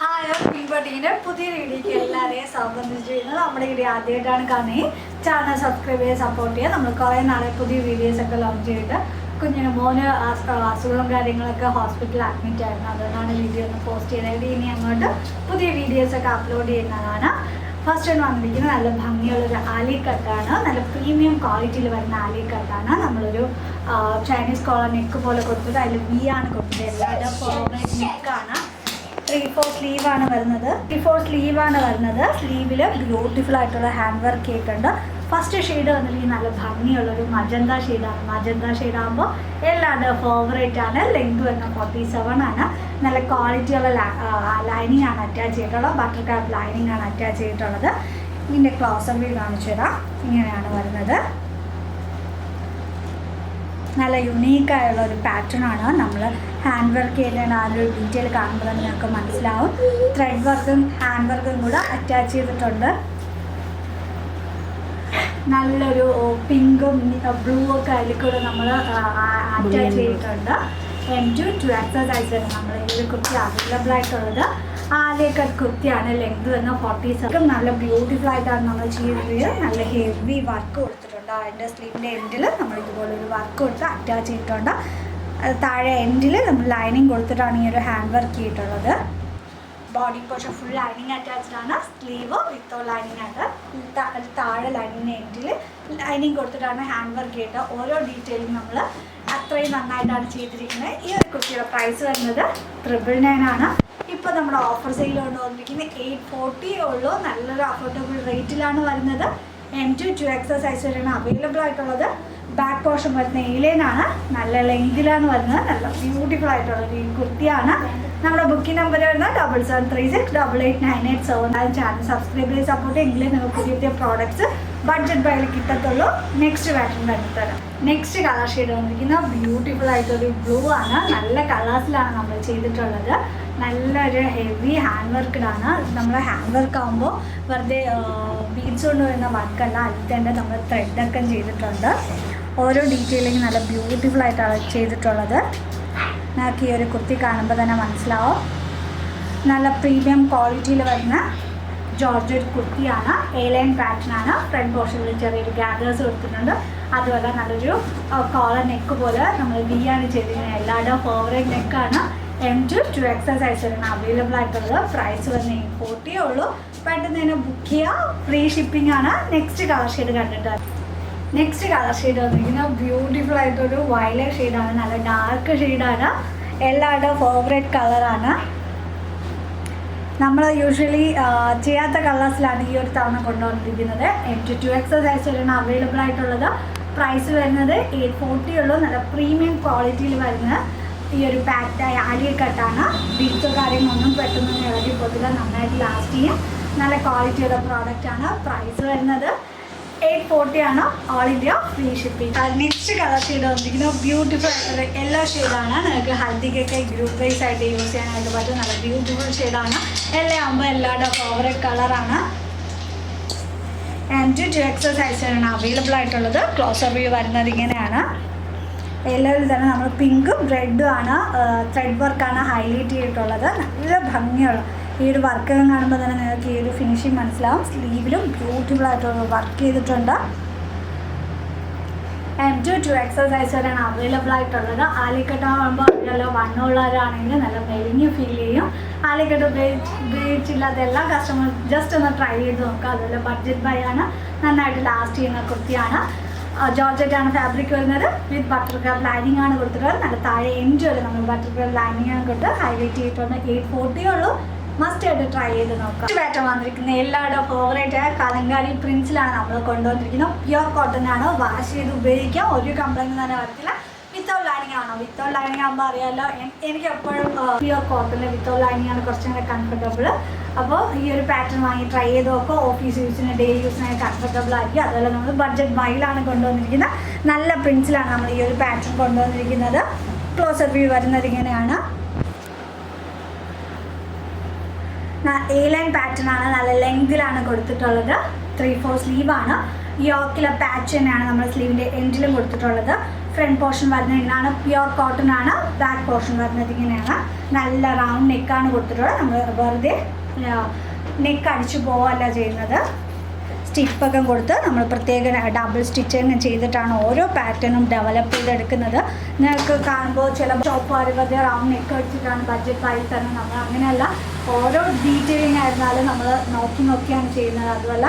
Hi പിൻപട്ടീൻ്റെ പുതിയ വീഡിയോയ്ക്ക് എല്ലാവരെയും സംബന്ധിച്ച് ചെയ്യുന്നത് നമ്മുടെ വീഡിയോ ആദ്യമായിട്ടാണ് കാണുകയും ചാനൽ സബ്സ്ക്രൈബ് ചെയ്ത് സപ്പോർട്ട് ചെയ്യുക. നമ്മൾ കുറേ നാളെ പുതിയ വീഡിയോസൊക്കെ ലോഞ്ച് ചെയ്തിട്ട് കുഞ്ഞിന് മോന് അസുഖവും കാര്യങ്ങളൊക്കെ ഹോസ്പിറ്റലിൽ അഡ്മിറ്റ് ആയിരുന്നു. അതുകൊണ്ടാണ് വീഡിയോ ഒന്ന് പോസ്റ്റ് ചെയ്തത്. ഇനി അങ്ങോട്ട് പുതിയ വീഡിയോസൊക്കെ അപ്ലോഡ് ചെയ്യുന്നതാണ്. ഫസ്റ്റ് ഒന്ന് വന്നിരിക്കുന്നത് നല്ല ഭംഗിയുള്ളൊരു ആലിക്കട്ടാണ്. നല്ല പ്രീമിയം ക്വാളിറ്റിയിൽ വരുന്ന ആലിക്കട്ടാണ്. നമ്മളൊരു ചൈനീസ് കോളർ നെക്ക് പോലെ കൊടുത്തത്. അതിൽ വി ആണ് കൊടുത്തത്. എല്ലാവരുടെ ഫോർവേഡ് നെക്കാണ്. 3/4 സ്ലീവാണ് വരുന്നത്. 3/4 സ്ലീവാണ് വരുന്നത്. സ്ലീവിൽ ബ്യൂട്ടിഫുൾ ആയിട്ടുള്ള ഹാൻഡ് വർക്ക് ചെയ്തിട്ടുണ്ട്. ഫസ്റ്റ് ഷെയ്ഡ് വന്നിട്ട് നല്ല ഭംഗിയുള്ളൊരു മജന്ത ഷെയ്ഡാണ്. മജന്ത ഷെയ്ഡാകുമ്പോൾ എല്ലാവരുടെ ഫേവറേറ്റ് ആണ്. ലെങ്ത് വരുന്ന 47 ആണ്. നല്ല ക്വാളിറ്റിയുള്ള ലൈനിങ് ആണ് അറ്റാച്ച് ചെയ്തിട്ടുള്ളത്. ബട്ടർ കാപ്പ് ലൈനിങ് ആണ് അറ്റാച്ച് ചെയ്തിട്ടുള്ളത്. ഇതിൻ്റെ ക്ലോസർ വ്യൂ കാണിച്ചു തരാം. ഇങ്ങനെയാണ് വരുന്നത്. നല്ല യുണീക്കായുള്ള ഒരു പാറ്റേൺ ആണ്. നമ്മൾ ഹാൻഡ് വർക്ക് ചെയ്യുന്ന ആ ഒരു ഡീറ്റെയിൽ കാണുമ്പോൾ തന്നെ നിങ്ങൾക്ക് മനസ്സിലാവും. ത്രെഡ് വർക്കും ഹാൻഡ് വർക്കും കൂടെ അറ്റാച്ച് ചെയ്തിട്ടുണ്ട്. നല്ലൊരു പിങ്കും ബ്ലൂ ഒക്കെ അതിൽ കൂടെ നമ്മൾ അറ്റാച്ച് ചെയ്തിട്ടുണ്ട്. M2 സൈസ് നമ്മൾ ഈ കുർത്തി അവൈലബിൾ ആയിട്ടുള്ളത്. ആലിക്കട്ട് കുർത്തിയാണ്. ലെങ്ത് വന്ന 47. നല്ല ബ്യൂട്ടിഫുൾ ആയിട്ടാണ് നമ്മൾ ചെയ്തത്. നല്ല ഹെവി വർക്ക് കൊടുത്തിട്ടുണ്ട്. അതിൻ്റെ സ്ലീവിൻ്റെ എൻഡിൽ നമ്മൾ ഇതുപോലൊരു വർക്ക് കൊടുത്ത് അറ്റാച്ച് ചെയ്തിട്ടുണ്ട്. താഴെ എൻഡിൽ നമ്മൾ ലൈനിങ് കൊടുത്തിട്ടാണ് ഈ ഒരു ഹാൻഡ് വർക്ക് ചെയ്തിട്ടുള്ളത്. Body portion full lining attached ആണ്. സ്ലീവ് വിത്തോ ലൈനിങ് ആണ്. താഴെ ലൈനിങ്ങിൻ്റെ എൻഡിൽ ലൈനിങ് കൊടുത്തിട്ടാണ് ഹാൻഡ് വർക്ക് ചെയ്തിട്ട്. ഓരോ ഡീറ്റെയിലും നമ്മൾ അത്രയും നന്നായിട്ടാണ് ചെയ്തിരിക്കുന്നത്. ഈ ഒരു കുർത്തിയുടെ പ്രൈസ് വരുന്നത് 999 ആണ്. ഇപ്പോൾ നമ്മുടെ ഓഫർ സെയിൽ കൊണ്ട് വന്നിരിക്കുന്നത് 840 ഉള്ളൂ. നല്ലൊരു അഫോർഡബിൾ റേറ്റിലാണ് വരുന്നത്. M2 സൈസ് വരെയാണ് അവൈലബിൾ ആയിട്ടുള്ളത്. ബാക്ക് പോർഷൻ വരുന്ന ഏലിയനാണ്. നല്ല ലെങ്തിലാണ് വരുന്നത്. നല്ല ബ്യൂട്ടിഫുൾ ആയിട്ടുള്ളൊരു ഈ കുർത്തിയാണ്. നമ്മുടെ ബുക്കിംഗ് നമ്പർ വരുന്നത് 7736889887. ചാനൽ സബ്സ്ക്രൈബ് ചെയ്ത് സപ്പോർട്ട് എങ്കിലും നിങ്ങൾക്ക് പുതിയ പുതിയ പ്രോഡക്റ്റ്സ് ബഡ്ജറ്റ് ബൈയിൽ കിട്ടത്തുള്ളൂ. നെക്സ്റ്റ് പാറ്റേൺ കണ്ടിത്തരാം. നെക്സ്റ്റ് കളർ ഷെയ്ഡ് വന്നിരിക്കുന്നത് ബ്യൂട്ടിഫുൾ ആയിട്ടൊരു ബ്ലൂ ആണ്. നല്ല കളേഴ്സിലാണ് നമ്മൾ ചെയ്തിട്ടുള്ളത്. നല്ലൊരു ഹെവി ഹാൻഡ് വർക്കിലാണ്. നമ്മൾ ഹാൻഡ് വർക്ക് ആകുമ്പോൾ വെറുതെ ബീഡ്സ് കൊണ്ട് വരുന്ന വർക്കല്ല, അതിൽ തന്നെ നമ്മൾ ത്രെഡൊക്കെ ചെയ്തിട്ടുണ്ട്. ഓരോ ഡീറ്റെയിലിങ് നല്ല ബ്യൂട്ടിഫുൾ ആയിട്ടാണ് ചെയ്തിട്ടുള്ളത്. നമുക്ക് ഈ ഒരു കുർത്തി കാണുമ്പോൾ തന്നെ മനസ്സിലാവും. നല്ല പ്രീമിയം ക്വാളിറ്റിയിൽ വരുന്ന ജോർജറ്റ് കുർത്തിയാണ്. എ-ലൈൻ പാറ്റേൺ ആണ്. ഫ്രണ്ട് പോർഷനിൽ ചെറിയൊരു ഗാദേഴ്സ് കൊടുത്തിട്ടുണ്ട്. അതുപോലെ നല്ലൊരു കോളർ നെക്ക് പോലെ നമ്മൾ വി ആണ് ചെയ്തിരിക്കുന്നത്. എല്ലാവരുടെയും ഫേവറേറ്റ് നെക്കാണ്. M2 സൈസ് വരെയാണ് അവൈലബിൾ ആയിട്ടുള്ളത്. പ്രൈസ് വന്ന് 840 ഉള്ളൂ. പെട്ടെന്ന് തന്നെ ബുക്ക് ചെയ്യുക. ഫ്രീ ഷിപ്പിംഗ് ആണ്. നെക്സ്റ്റ് കളർ ഷെയ്ഡ് കണ്ടിട്ട് നെക്സ്റ്റ് കളർ ഷെയ്ഡ് വന്നിരിക്കുന്നത് ബ്യൂട്ടിഫുൾ ആയിട്ടൊരു വയലറ്റ് ഷെയ്ഡാണ്. നല്ല ഡാർക്ക് ഷെയ്ഡാണ്. എല്ലാവരുടെയും ഫേവറേറ്റ് കളറാണ്. നമ്മൾ യൂഷ്വലി ചെയ്യാത്ത കളേഴ്സിലാണ് ഈ ഒരു തവണ കൊണ്ടുവന്നിരിക്കുന്നത്. M2 സൈസ് വരെയാണ് അവൈലബിൾ ആയിട്ടുള്ളത്. പ്രൈസ് വരുന്നത് 840 ഉള്ളൂ. നല്ല പ്രീമിയം ക്വാളിറ്റിയിൽ വരുന്ന ഈ ഒരു പാക്റ്റായ ആലിയക്കട്ടാണ്. ബീഡ്സോ കാര്യങ്ങളൊന്നും പെട്ടെന്ന് ഇളകി പൊതുവെ നന്നായിട്ട് ലാസ്റ്റ് ചെയ്യും. നല്ല ക്വാളിറ്റിയുള്ള പ്രോഡക്റ്റാണ്. പ്രൈസ് വരുന്നത് 840 ആണ്. All India free shipping. Next colour shade വന്നിരിക്കുന്നത് ബ്യൂട്ടിഫുൾ ആയിട്ടുള്ള യെല്ലോ ഷെയ്ഡാണ്. നിങ്ങൾക്ക് ഹൽദിക്കൊക്കെ ഗ്രൂപ്പ് വൈസ് ആയിട്ട് യൂസ് ചെയ്യാനായിട്ട് പറ്റും. നല്ല ബ്യൂട്ടിഫുൾ ഷെയ്ഡാണ്. എല്ലാം ആകുമ്പോൾ എല്ലാവരുടെ ഫേവറേറ്റ് കളറാണ്. M2 സൈസിലാണ് അവൈലബിൾ ആയിട്ടുള്ളത്. ക്ലോസർ വ്യൂ വരുന്നത് ഇങ്ങനെയാണ്. യെല്ലോയിൽ തന്നെ നമ്മൾ പിങ്കും റെഡും ആണ്. ത്രെഡ് വർക്കാണ് ഹൈലൈറ്റ് ചെയ്തിട്ടുള്ളത്. നല്ല ഭംഗിയുള്ള ഈ ഒരു വർക്കൊക്കെ കാണുമ്പോൾ തന്നെ നിങ്ങൾക്ക് ഈ ഒരു ഫിനിഷിങ് മനസ്സിലാവും. സ്ലീവിലും ബ്യൂട്ടിഫുൾ ആയിട്ടുള്ള വർക്ക് ചെയ്തിട്ടുണ്ട്. M2 സൈസ് വരെയാണ് അവൈലബിൾ ആയിട്ടുള്ളത്. ആലിക്കട്ടാകുമ്പോൾ നല്ല വണ്ണമുള്ളവരാണെങ്കിൽ നല്ല മെലിഞ്ഞ് ഫീൽ ചെയ്യും. ആലിക്കട്ട് ഉപയോഗിച്ചില്ലാത്ത എല്ലാ കസ്റ്റമേഴ്സ് ജസ്റ്റ് ഒന്ന് ട്രൈ ചെയ്ത് നോക്കുക. അതുപോലെ ബഡ്ജറ്റ് ബൈ ആണ്. നന്നായിട്ട് ലാസ്റ്റ് ചെയ്യുന്ന കുർത്തിയാണ്. ജോർജറ്റ് ആണ് ഫാബ്രിക് വരുന്നത്. വിത്ത് ബട്ടർ കാപ്പ് ലൈനിങ് ആണ് കൊടുത്തിട്ടുള്ളത്. നല്ല താഴെ എൻഡ് വരെ നമ്മൾ ബട്ടർ കാപ്പ് ലൈനിങ് ആണ് കൊടുത്ത് ഹൈലൈറ്റ് ചെയ്തിട്ടുണ്ട്. 840 ഉള്ളൂ. മസ്റ്റ് ആയിട്ട് ട്രൈ ചെയ്ത് നോക്കാം. പാറ്റേൺ വന്നിരിക്കുന്നത് എല്ലാവരുടെയും ഫേവറേറ്റ് ആയ കലങ്കാരി പ്രിൻസിലാണ് നമ്മൾ കൊണ്ടുവന്നിരിക്കുന്നത്. പ്യുവർ കോട്ടൺ ആണ്. വാഷ് ചെയ്ത് ഉപയോഗിക്കാം. ഒരു കംപ്ലൈൻറ്റ് തന്നെ വരത്തില്ല. വിത്തൗട്ട് ലൈനിങ് ആണോ? വിത്തൗട്ട് ലൈനിങ് ആകുമ്പോൾ അറിയാമല്ലോ, എനിക്ക് എപ്പോഴും പ്യുവർ കോട്ടണിൽ വിത്തൗട്ട് ലൈനിങ് ആണ് കുറച്ചും കൂടെ കംഫർട്ടബിൾ. അപ്പോൾ ഈ ഒരു പാറ്റേൺ വാങ്ങി ട്രൈ ചെയ്ത് നോക്കുക. ഓഫീസ് യൂസിന് ഡെയിലി യൂസിനായി കംഫർട്ടബിൾ ആയിരിക്കും. അതുപോലെ നമ്മൾ ബഡ്ജറ്റ് ബൈയിലാണ് കൊണ്ടുവന്നിരിക്കുന്നത്. നല്ല പ്രിൻസിലാണ് നമ്മൾ ഈ ഒരു പാറ്റേൺ കൊണ്ടുവന്നിരിക്കുന്നത്. ക്ലോസർ വ്യൂ വരുന്നത് ഇങ്ങനെയാണ്. A-ലൈൻ പാറ്റേൺ ആണ്. നല്ല ലെങ്തിലാണ് കൊടുത്തിട്ടുള്ളത്. 3/4 സ്ലീവാണ്. യോക്കിലെ പാച്ച് തന്നെയാണ് നമ്മൾ സ്ലീവിൻ്റെ എൻഡിലും കൊടുത്തിട്ടുള്ളത്. ഫ്രണ്ട് പോർഷൻ വരുന്നത് ഇങ്ങനെയാണ്, പ്യുർ കോട്ടൺ ആണ്. ബാക്ക് പോർഷൻ വരുന്നത് ഇങ്ങനെയാണ്, നല്ല റൗണ്ട് നെക്കാണ് കൊടുത്തിട്ടുള്ളത്. നമ്മൾ വെറുതെ നെക്ക് അടിച്ചു പോവല്ല ചെയ്യുന്നത്, സ്റ്റിപ്പൊക്കെ കൊടുത്ത് നമ്മൾ പ്രത്യേക ഡബിൾ സ്റ്റിച്ചിങ് ചെയ്തിട്ടാണ് ഓരോ പാറ്റേണും ഡെവലപ്പ് ചെയ്തെടുക്കുന്നത്. നിങ്ങൾക്ക് കാണുമ്പോൾ ചില ഷോപ്പുകാർ വെറുതെ റൗണ്ട് നെക്ക് അടിച്ചിട്ടാണ് ബഡ്ജറ്റ് പ്രൈസ് തന്നെ. നമ്മൾ അങ്ങനെയല്ല, ഓരോ ഡീറ്റെയിലിംഗ് ആയിരുന്നാലും നമ്മൾ നോക്കിയാണ് ചെയ്യുന്നത്. അതുമല്ല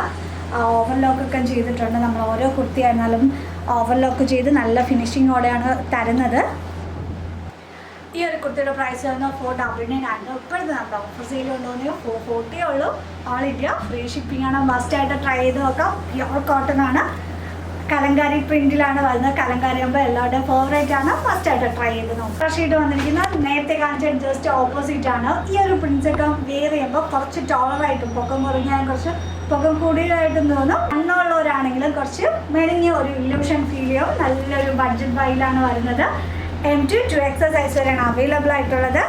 ഓവർലോക്കൊക്കെ ചെയ്തിട്ടുണ്ട്. നമ്മൾ ഓരോ കുർത്തി ആയിരുന്നാലും ഓവർലോക്ക് ചെയ്ത് നല്ല ഫിനിഷിങ്ങോടെയാണ് തരുന്നത്. ഈ ഒരു കുർത്തിയുടെ പ്രൈസ് വരുന്നത് 499 ആണ്. ഇപ്പോഴത്തെ നമ്മുടെ ഓഫർ സെയിൽ കൊണ്ടുവന്നത് 440 ഉള്ളൂ. ഓൾ ഇന്ത്യ ഫ്രീ ഷിപ്പിംഗ് ആണ്. മസ്റ്റായിട്ട് ട്രൈ ചെയ്ത് നോക്കാം. പ്യുർ കോട്ടൺ ആണ്, കലങ്കാരി പ്രിന്റിലാണ് വരുന്നത്. കലങ്കാരി ആകുമ്പോൾ എല്ലാവരുടെയും ഫേവറേറ്റ് ആണ്, മസ്റ്റായിട്ട് ട്രൈ ചെയ്ത് നോക്കാം. ഷീറ്റ് വന്നിരിക്കുന്നത് നേരത്തെ കാണിച്ച ജസ്റ്റ് ഓപ്പോസിറ്റ് ആണ്. ഈ ഒരു പ്രിൻസൊക്കെ വെയർ ചെയ്യുമ്പോൾ കുറച്ച് ടോളറായിട്ടും പൊക്കം കുറഞ്ഞാൽ കുറച്ച് പൊക്കം കൂടുതലായിട്ടും തോന്നും. അന്നുള്ളവരാണെങ്കിലും കുറച്ച് മെലിഞ്ഞ ഒരു ഇല്യൂഷൻ ഫീൽ ചെയ്യും. നല്ലൊരു ബഡ്ജറ്റ് ബൈയിലാണ് വരുന്നത്. M2 2XL സൈസ് വരെയാണ് അവൈലബിൾ ആയിട്ടുള്ളത്.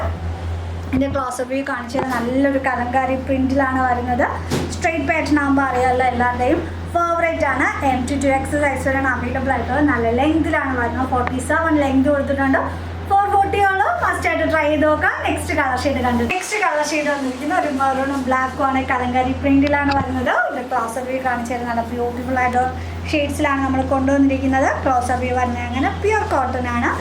ഇതിൻ്റെ ക്ലോസപ്പ് വ്യൂ കാണിച്ചത് നല്ലൊരു കലങ്കാരി പ്രിന്റിലാണ് വരുന്നത്. സ്ട്രെയിറ്റ് പാറ്റേൺ ആകുമ്പോൾ അറിയാമല്ലോ, എല്ലാവരുടെയും ഫേവറേറ്റ് ആണ്. M2 2XL സൈസ് വരെയാണ് അവൈലബിൾ ആയിട്ടുള്ളത്. നല്ല ലെങ്തിലാണ് വരുന്നത്. 47 ലെങ്ത് കൊടുത്തിട്ടുണ്ട്. 440 ഉള്ളൂ. മസ്റ്റായിട്ട് ട്രൈ ചെയ്ത് നോക്കാം. നെക്സ്റ്റ് കളർ ഷെയ്ഡ് കണ്ടു. നെക്സ്റ്റ് കളർ ഷെയ്ഡ് വന്നിരിക്കുന്നത് ഒരു മെറൂണും ബ്ലാക്കും ആണ്. കലങ്കാരി പ്രിന്റിലാണ് വരുന്നത്. ഇത് ക്ലോസപ്പ് വ്യൂ കാണിച്ചത് നല്ല ബ്യൂട്ടിഫുൾ ആയിട്ട് ഷെയ്ഡ്സിലാണ് നമ്മൾ കൊണ്ടുവന്നിരിക്കുന്നത്. ക്ലോസപ്പ് വ്യൂ വരുന്നത് അങ്ങനെ പ്യുർ കോട്ടൺ ആണ്.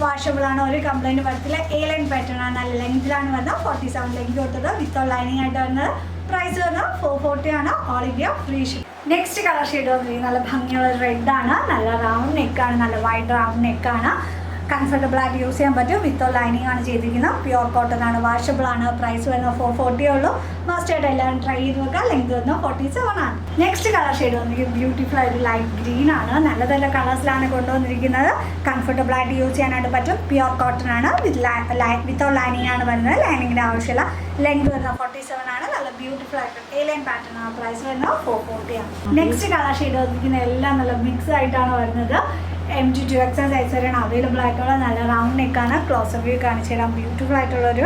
വാഷബിൾ ആണ്, ഒരു കംപ്ലൈൻറ്റ് വരത്തില്ല. A ലൈൻ പാറ്റേൺ ആണ്, നല്ല ലെങ്തിലാണ് വരുന്നത്. 47 ലെങ്ത് കൊടുത്തത് വിത്ത് ലൈനിങ് ആയിട്ട് വരുന്നത്. പ്രൈസ് വരുന്നത് 440 ആണ്. All India free ship. Next colour shade വന്നിരിക്കുന്നത് നല്ല ഭംഗിയുള്ള റെഡ് ആണ്. നല്ല റൗണ്ട് നെക്കാണ്, നല്ല വൈഡ് റൗണ്ട് നെക്കാണ്. കംഫർട്ടബിൾ ആയിട്ട് യൂസ് ചെയ്യാൻ പറ്റും. വിത്ത് ലൈനിങ് ആണ് ചെയ്തിരിക്കുന്നത്. പ്യുർ കോട്ടൺ ആണ്, വാഷബിൾ ആണ്. പ്രൈസ് വരുന്നത് 440 ഉള്ളൂ. മസ്റ്റായിട്ട് എല്ലാവരും ട്രൈ ചെയ്ത് നോക്കാം. ലെങ്ത് വരുന്നത് 47 ആണ്. നെക്സ്റ്റ് കളർ ഷെയ്ഡ് വന്നിരിക്കുന്നത് ബ്യൂട്ടിഫുൾ ആയിട്ട് ലൈറ്റ് ഗ്രീൻ ആണ്. നല്ല നല്ല കളേഴ്സിലാണ് കൊണ്ടുവന്നിരിക്കുന്നത്. കംഫർട്ടബിൾ ആയിട്ട് യൂസ് ചെയ്യാനായിട്ട് പറ്റും. പ്യുർ കോട്ടൺ ആണ്, വിത്ത് ലൈനിങ് ആണ് വരുന്നത്. ലൈനിങ്ങിൻ്റെ ആവശ്യമില്ല. ലെങ്ത് വരുന്നത് 47 ആണ്. നല്ല ബ്യൂട്ടിഫുൾ ആയിട്ട് A ലൈൻ പാറ്റേൺ ആണ്. പ്രൈസ് വരുന്നത് 440 ആണ്. നെക്സ്റ്റ് കളർ ഷെയ്ഡ് വന്നിരിക്കുന്നത് എല്ലാം നല്ല മിക്സ് ആയിട്ടാണ് വരുന്നത്. M2 2XL സൈസ് വരെയാണ് അവൈലബിൾ ആയിട്ടുള്ള. നല്ല റൗണ്ട് നെക്കാണ്. ക്ലോസപ്പ് വ്യൂ കാണിച്ചു തരാം. ബ്യൂട്ടിഫുൾ ആയിട്ടുള്ളൊരു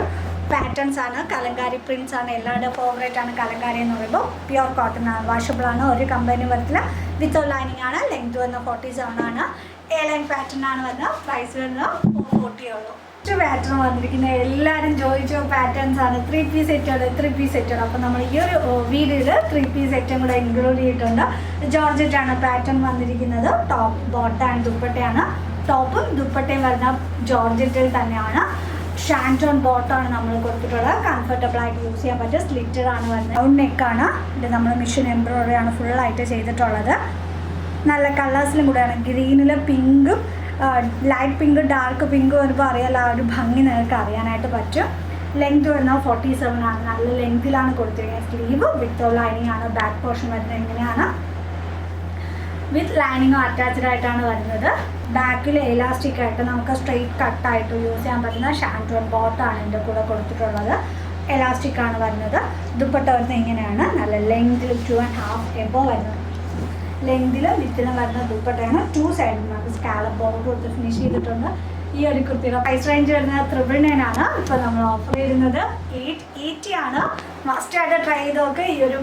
പാറ്റേൺസ് ആണ്. കലങ്കാരി പ്രിൻസ് ആണ്. എല്ലാവരുടെയും ഫേവറേറ്റ് ആണ് കലങ്കാരി എന്ന് പറയുമ്പോൾ. പ്യുർ കോട്ടൺ ആണ്, വാഷബിൾ ആണ്, ഒരു കമ്പനി വരത്തില്ല. വിത്ത് ലൈനിങ് ആണ്. ലെങ്ത് വരുന്നത് 47 ആണ്. A ലൈൻ പാറ്റേൺ ആണ് വരുന്നത്. പ്രൈസ് വരുന്നത് 440 ഉള്ളൂ. പാറ്റേൺ വന്നിരിക്കുന്നത് എല്ലാവരും ചോദിച്ച പാറ്റേൺസ് ആണ്. 3 പീസ് സെറ്റോട്. അപ്പോൾ നമ്മൾ ഈ ഒരു വീഡിയോയിൽ 3 പീസ് സെറ്റും കൂടെ ഇൻക്ലൂഡ് ചെയ്തിട്ടുണ്ട്. ജോർജറ്റ് ആണ് പാറ്റേൺ വന്നിരിക്കുന്നത്. ടോപ്പ് ബോട്ടം ആൻഡ് ദുപ്പട്ടയാണ്. ടോപ്പും ദുപ്പട്ടയും വരുന്ന ജോർജറ്റിൽ തന്നെയാണ്. ഷാൻറ്റോൺ ബോട്ടമാണ് നമ്മൾ കൊടുത്തിട്ടുള്ളത്. കംഫർട്ടബിൾ ആയിട്ട് യൂസ് ചെയ്യാൻ പറ്റും. സ്ലിറ്റഡ് ആണ് വരുന്നത്. റൗണ്ട് നെക്കാണ്. ഇത് നമ്മൾ മിഷൻ എംബ്രോയിഡറി ആണ് ഫുള്ളായിട്ട് ചെയ്തിട്ടുള്ളത്. നല്ല കളേഴ്സിലും കൂടെയാണ്. ഗ്രീനിൽ പിങ്കും ലൈറ്റ് പിങ്ക് ഡാർക്ക് പിങ്ക് വരുമ്പോൾ അറിയാലോ, ആ ഒരു ഭംഗി നിങ്ങൾക്ക് അറിയാനായിട്ട് പറ്റും. ലെങ്ത് വരുന്നത് 47 ആണ്. നല്ല ലെങ്തിലാണ് കൊടുത്തിരിക്കുന്നത്. സ്ലീവ് വിത്ത് ലൈനിങ് ആണ്. ബാക്ക് പോർഷൻ വരുന്നത് എങ്ങനെയാണ്, വിത്ത് ലൈനിങ്ങും അറ്റാച്ച്ഡ് ആയിട്ടാണ് വരുന്നത്. ബാക്കിൽ എലാസ്റ്റിക് ആയിട്ട് നമുക്ക് സ്ട്രെയിറ്റ് കട്ടായിട്ട് യൂസ് ചെയ്യാൻ പറ്റുന്ന ഷാൻറ്റോൺ ബോട്ടാണ് എൻ്റെ കൂടെ കൊടുത്തിട്ടുള്ളത്. എലാസ്റ്റിക് ആണ് വരുന്നത്. ദുപ്പട്ട വരുന്നത് ഇങ്ങനെയാണ്. നല്ല ലെങ്തിൽ 2.5 എബോ വരുന്നത്. ലെങ്തിലും വിത്തിലും വരുന്ന ദുപ്പട്ടയാണ്. 2 സൈഡിൽ നമുക്ക് സ്കാലപ്പ് ബോർഡർ കൊടുത്ത് ഫിനിഷ് ചെയ്തിട്ടുണ്ട്. ഈ ഒരു കുർത്തിയുടെ പ്രൈസ് റേഞ്ച് വരുന്നത് 999 ആണ്. ഇപ്പോൾ നമ്മൾ ഓഫർ ചെയ്യുന്നത് 880 ആണ്. മസ്റ്റായിട്ട് ട്രൈ ചെയ്ത് നോക്കുക. ഈ ഒരു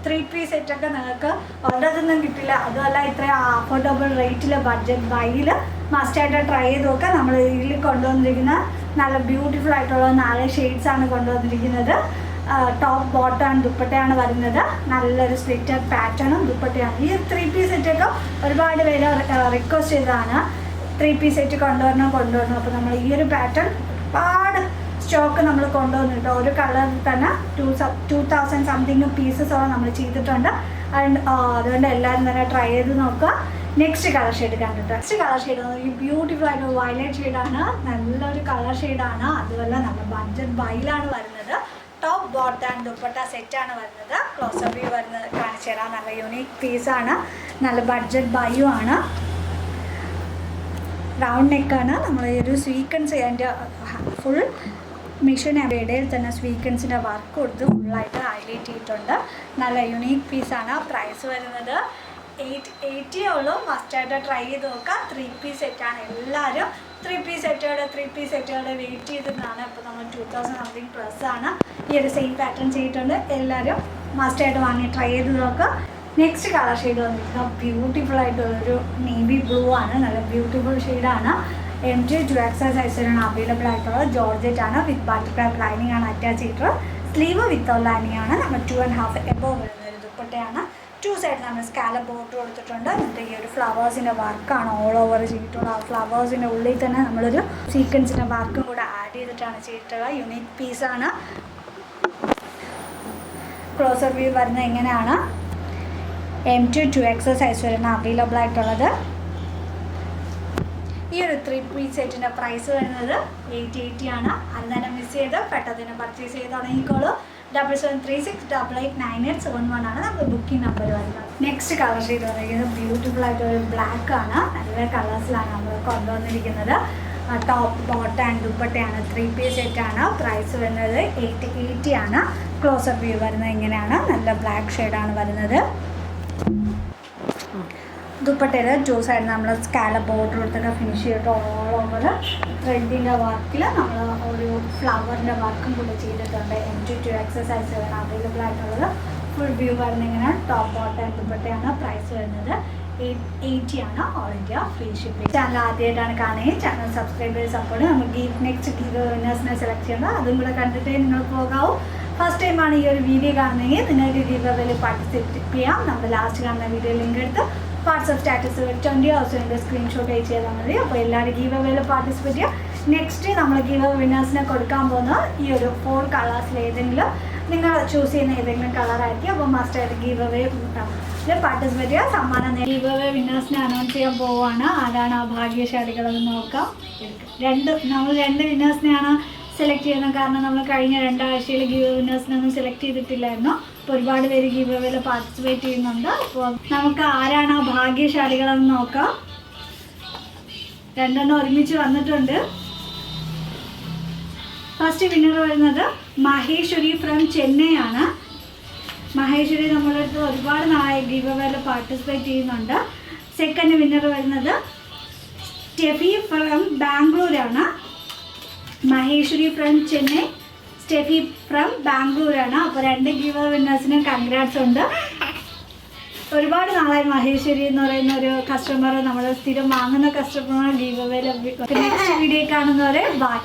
3 പീസ് സെറ്റൊക്കെ നിങ്ങൾക്ക് വളരെയൊന്നും കിട്ടില്ല. അതുമല്ല ഇത്രയും അഫോർഡബിൾ റേറ്റിൽ ബഡ്ജറ്റ് ബൈയിൽ മസ്റ്റായിട്ട് ട്രൈ ചെയ്ത് നോക്കുക. നമ്മൾ ഇതിൽ കൊണ്ടുവന്നിരിക്കുന്ന നല്ല ബ്യൂട്ടിഫുൾ ആയിട്ടുള്ള 4 ഷെയ്ഡ്സാണ് കൊണ്ടുവന്നിരിക്കുന്നത്. ടോപ്പ് ബോട്ടം ആൻഡ് ദുപ്പട്ടയാണ് വരുന്നത്. നല്ലൊരു സ്ലിറ്റഡ് പാറ്റേണും ദുപ്പട്ടയാണ്. ഈ 3 പീസ് സെറ്റൊക്കെ ഒരുപാട് പേര് റിക്വസ്റ്റ് ചെയ്തതാണ് 3 പീസ് സെറ്റ് കൊണ്ടുവരണം. അപ്പോൾ നമ്മൾ ഈ ഒരു പാറ്റേൺ ഒരുപാട് സ്റ്റോക്ക് നമ്മൾ കൊണ്ടുവന്നിട്ട് ഒരു കളറിൽ തന്നെ 2000 സംതിങ് പീസസോളം നമ്മൾ ചെയ്തിട്ടുണ്ട്. അതുകൊണ്ട് എല്ലാവരും തന്നെ ട്രൈ ചെയ്ത് നോക്കുക. നെക്സ്റ്റ് കളർ ഷെയ്ഡ് കണ്ടിട്ട് നെക്സ്റ്റ് കളർ ഷെയ്ഡ് ഈ ബ്യൂട്ടിഫുൾ ആയിട്ട് വയലറ്റ് ഷെയ്ഡാണ്. നല്ലൊരു കളർ ഷെയ്ഡാണ്. അതുപോലെ നല്ല ബഡ്ജറ്റ് ബൈയിലാണ് വരുന്നത്. ടോപ്പ് ബോട്ടം ആൻഡ് ദുപ്പട്ട സെറ്റാണ് വരുന്നത്. ക്ലോസപ്പ് വ്യൂ വരുന്നത് കാണിച്ചു തരാം. നല്ല യൂണീക്ക് പീസാണ്. നല്ല ബഡ്ജറ്റ് ബൈയും ആണ്. റൗണ്ട് നെക്കാണ്. നമ്മൾ ഈ ഒരു സ്വീക്കൻസ് അതിൻ്റെ ഫുൾ മിഷൻ ഇടയിൽ തന്നെ സ്വീക്കൻസിൻ്റെ വർക്ക് കൊടുത്ത് ഫുള്ളായിട്ട് ഹൈലൈറ്റ് ചെയ്തിട്ടുണ്ട്. നല്ല യുണീക്ക് പീസാണ്. പ്രൈസ് വരുന്നത് 880 ഉള്ളൂ. മസ്റ്റായിട്ട് ട്രൈ ചെയ്ത് നോക്കാം. 3 പീസ് സെറ്റാണ്. എല്ലാവരും 3 പീസ് സെറ്റുകളുടെ വെയിറ്റ് ചെയ്തിട്ടാണ്. ഇപ്പോൾ നമ്മൾ 2000 സംതിങ് പ്ലസ് ആണ്. ഈ ഒരു സെയിം പാറ്റേൺ ചെയ്തിട്ടുണ്ട്. എല്ലാവരും മസ്റ്റായിട്ട് വാങ്ങി ട്രൈ ചെയ്ത് നോക്കുക. നെക്സ്റ്റ് കളർ ഷെയ്ഡ് വന്നിരിക്കുന്നത് ബ്യൂട്ടിഫുൾ ആയിട്ടുള്ളൊരു നേവി ബ്ലൂ ആണ്. നല്ല ബ്യൂട്ടിഫുൾ ഷെയ്ഡാണ്. MJ 2XL സൈസിലാണ് അവൈലബിൾ ആയിട്ടുള്ളത്. ജോർജറ്റ് ആണ്. വിത്ത് ബട്ടർഫ്ലൈ ലൈനിങ് ആണ് അറ്റാച്ച് ചെയ്തിട്ടുള്ളത്. സ്ലീവ് വിത്ത് ലൈനിങ് ആണ്. നമ്മൾ 2.5 എബോവ് വരുന്ന ഒരു ദുപ്പട്ടയാണ്. 2 സൈഡ് നമ്മൾ സ്കാലപ്പ് ബോർഡർ കൊടുത്തിട്ടുണ്ട്. എന്നിട്ട് ഈ ഒരു ഫ്ലവേഴ്സിൻ്റെ വർക്കാണ് ഓൾ ഓവർ ചെയ്തിട്ടുള്ളത്. ആ ഫ്ലവേഴ്സിൻ്റെ ഉള്ളിൽ തന്നെ നമ്മളൊരു സീക്വൻസിൻ്റെ വർക്കും കൂടെ ആഡ് ചെയ്തിട്ടാണ് ചെയ്തിട്ടുള്ളത്. യുണീക്ക് പീസാണ്. ക്ലോസർ വ്യൂ വരുന്നത് എങ്ങനെയാണ്? MJ 2XL സൈസ് വരെയാണ് അവൈലബിൾ ആയിട്ടുള്ളത്. ഈ ഒരു 3 പീസ് സെറ്റിൻ്റെ പ്രൈസ് വരുന്നത് 880 ആണ്. അന്നേരം മിസ് ചെയ്ത് പെട്ടെന്ന് പർച്ചേസ് ചെയ്ത് തുടങ്ങിക്കോളൂ. 7736889871 ആണ് നമുക്ക് ബുക്കിംഗ് നമ്പർ വരുന്നത്. നെക്സ്റ്റ് കളർ ഷെയ്ഡ് പറയുന്നത് ബ്യൂട്ടിഫുൾ ആയിട്ടൊരു ബ്ലാക്ക് ആണ്. നല്ല കളേഴ്സിലാണ് നമ്മൾ കൊണ്ടുവന്നിരിക്കുന്നത്. ടോപ്പ് ബോട്ടം ആൻഡ് ദുപ്പട്ടയാണ്. 3 പീസ് സെറ്റാണ്. പ്രൈസ് വരുന്നത് 880 ആണ്. ക്ലോസർ വ്യൂ വരുന്നത് ഇങ്ങനെയാണ്. നല്ല ബ്ലാക്ക് ഷെയ്ഡാണ് വരുന്നത്. ദുപ്പട്ടയിൽ 2 സൈഡ് നമ്മൾ സ്കാലപ്പ് ബോർഡർ എടുത്തൊക്കെ ഫിനിഷ് ചെയ്തിട്ട് ഓൾ ഓവർ ത്രെഡിൻ്റെ വർക്കിൽ നമ്മൾ ഒരു ഫ്ലവറിൻ്റെ വർക്കും കൂടെ ചെയ്തിട്ടുണ്ട്. MJ 2XL സൈസിലാണ് അവൈലബിൾ ആയിട്ടുള്ളത്. ഫുൾ വ്യൂ വരുന്ന ഇങ്ങനെ ടോപ്പ് ബോട്ടം ദുപ്പട്ടയാണ്. പ്രൈസ് വരുന്നത് 880 ആണ്. All India free shipping. Channel ആദ്യമായിട്ടാണ് കാണുകയും ചാനൽ സബ്സ്ക്രൈബ് ചെയ്ത് സപ്പോർട്ട്. നമുക്ക് നെക്സ്റ്റ് ഗീവ് വിന്നേഴ്സിനെ സെലക്ട് ചെയ്യണം. അതും കൂടെ കണ്ടിട്ടേ നിങ്ങൾ പോകാവൂ. ഫസ്റ്റ് ടൈമാണ് ഈ ഒരു വീഡിയോ കാണുന്നതെങ്കിൽ നിങ്ങൾക്ക് ഗീവ് അവേയിൽ പാർട്ടിസിപ്പേറ്റ് ചെയ്യാം. നമ്മൾ ലാസ്റ്റ് കാണുന്ന വീഡിയോ ലിങ്ക് എടുത്ത് വാട്സപ്പ് സ്റ്റാറ്റസ് 20 ഹവേഴ്സിൻ്റെ സ്ക്രീൻഷോട്ട് അയച്ചു ചെയ്താൽ മതി. അപ്പോൾ എല്ലാവരും ഗീവ് അവേയിൽ പാർട്ടിസിപ്പേറ്റ് ചെയ്യുക. നെക്സ്റ്റ് നമ്മൾ ഗീവ് വിന്നേഴ്സിനെ കൊടുക്കാൻ പോകുന്ന ഈ ഒരു 4 കളേഴ്സിൽ ഏതെങ്കിലും നിങ്ങൾ ചൂസ് ചെയ്യുന്ന ഏതെങ്കിലും കളറായിരിക്കും. അപ്പോൾ മസ്റ്റായിട്ട് ഗീവ് അവേ പാർട്ടിസിപ്പേറ്റ് ചെയ്യുക. സമ്മാനം ഗീവ് അവേ വിന്നേഴ്സിനെ അനൗൺസ് ചെയ്യാൻ പോവുകയാണ്. ആരാണ് ആ ഭാഗ്യശാലികളെന്ന് നോക്കാം. നമ്മൾ 2 വിന്നേഴ്സിനെയാണ് സെലക്ട് ചെയ്യുന്നത്. കാരണം നമ്മൾ കഴിഞ്ഞ 2 ആഴ്ചയിൽ ഗീവ് വിന്നേഴ്സിനൊന്നും സെലക്ട് ചെയ്തിട്ടില്ലായിരുന്നു. അപ്പോൾ ഒരുപാട് പേര് ഗീവ് അവേയിൽ പാർട്ടിസിപ്പേറ്റ് ചെയ്യുന്നുണ്ട്. അപ്പോൾ നമുക്ക് ആരാണ് ആ ഭാഗ്യശാലികളെന്ന് നോക്കാം. 2 ഒരുമിച്ച് വന്നിട്ടുണ്ട്. ഫസ്റ്റ് വിന്നർ വരുന്നത് മഹേശ്വരി ഫ്രം ചെന്നൈ ആണ്. മഹേശ്വരി നമ്മുടെ അടുത്ത് ഒരുപാട് നാളായി ഗീവ് അവേയിൽ പാർട്ടിസിപ്പേറ്റ് ചെയ്യുന്നുണ്ട്. സെക്കൻഡ് വിന്നർ വരുന്നത് സ്റ്റെഫി ഫ്രം ബാംഗ്ലൂരാണ്. Maheshwari from Chennai, Steffi from ബാംഗ്ലൂരാണ്. അപ്പോൾ 2 ഗീവ് വിന്നേഴ്സിനും കൺഗ്രാറ്റ്സ് ഉണ്ട്. ഒരുപാട് നാളായി മഹേശ്വരി എന്ന് പറയുന്ന ഒരു കസ്റ്റമർ, നമ്മൾ സ്ഥിരം വാങ്ങുന്ന കസ്റ്റമർ ഗീവ് അവേയിൽ. നെക്സ്റ്റ് വീഡിയോ കാണുന്നവരെ ബൈ.